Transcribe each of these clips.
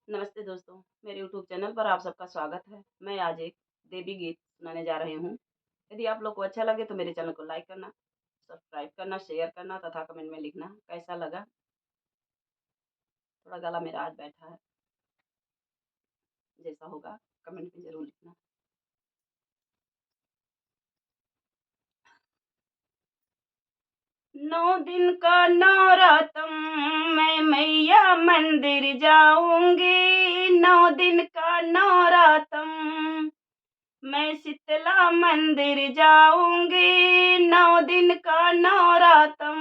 नमस्ते दोस्तों, मेरे यूट्यूब चैनल पर आप सबका स्वागत है। मैं आज एक देवी गीत सुनाने जा रही हूँ। यदि आप लोग को अच्छा लगे तो मेरे चैनल को लाइक करना, सब्सक्राइब करना, शेयर करना तथा कमेंट में लिखना कैसा लगा। थोड़ा गला मेरा आज बैठा है, जैसा होगा कमेंट में ज़रूर लिखना। 9 दिन का नवरातम मैं मैया मंदिर जाऊँगी। 9 दिन का नवरातम मैं शीतला मंदिर जाऊँगी। 9 दिन का नवरातम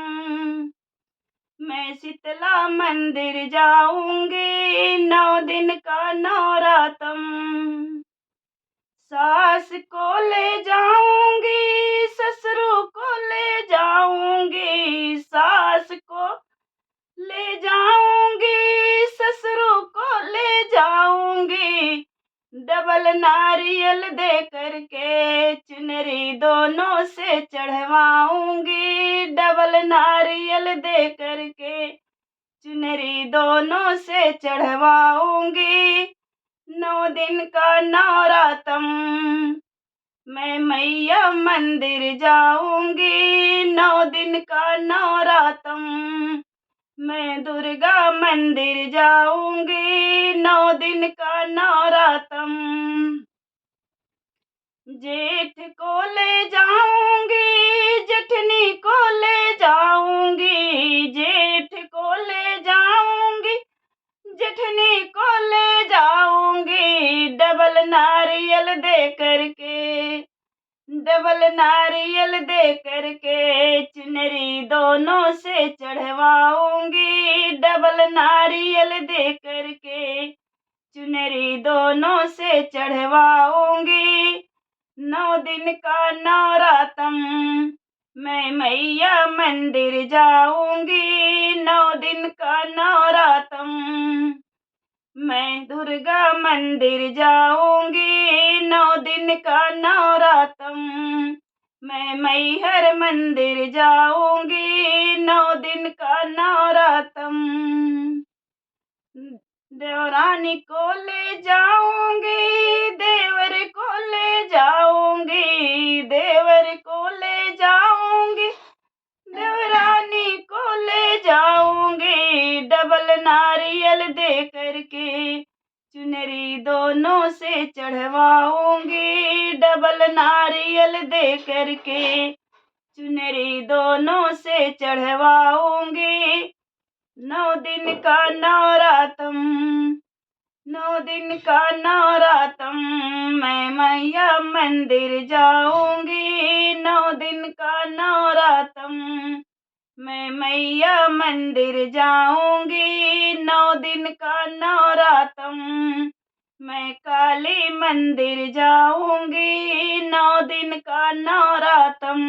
मैं शीतला मंदिर जाऊँगी। 9 दिन का नवरातम सास को ले जाऊँगी, ससुर को ले जाऊँगी। सास को ले जाऊँगी, ससुर को ले जाऊँगी। डबल नारियल दे करके चुनरी दोनों से चढ़वाऊँगी। डबल नारियल दे करके चुनरी दोनों से चढ़वाऊँगी। 9 दिन का नवरातम मैं मैया मंदिर जाऊँगी। 9 दिन का नवरातम मैं दुर्गा मंदिर जाऊँगी। 9 दिन का नवरातम जेठ को ले जाऊँगी, जेठनी को ले जाऊँगी। जेठ को ले जाऊँगी, जेठनी को ले जाऊँगी। डबल नारियल दे करके, डबल नारियल दे करके चुनरी दोनों से चढ़वाऊँगी। डबल नारियल दे करके चुनरी दोनों से चढ़वाऊँगी। 9 दिन का नवरातम मैं मैया मंदिर जाऊँगी। 9 दिन का नवरातम मैं दुर्गा मंदिर जाऊँगी। 9 दिन का नवरातम मैं मैहर मंदिर जाऊँगी। 9 दिन का नवरातम देवरानी को ले जाऊँगी, देवर को ले जाऊँगी। देवर को ले जाऊँगी, देवरानी को ले जाऊँगी। डबल नारियल दे करके चुनरी दोनों से चढ़वाऊँगी। डबल नारियल दे करके चुनरी दोनों से चढ़वाऊँगी। 9 दिन का नवरातम, 9 दिन का नवरातम मैं मैया मंदिर जाऊँगी। 9 दिन का नवरातम मैं मैया मंदिर जाऊँगी। 9 दिन का नवरातम मैं काली मंदिर जाऊँगी। 9 दिन का नवरातम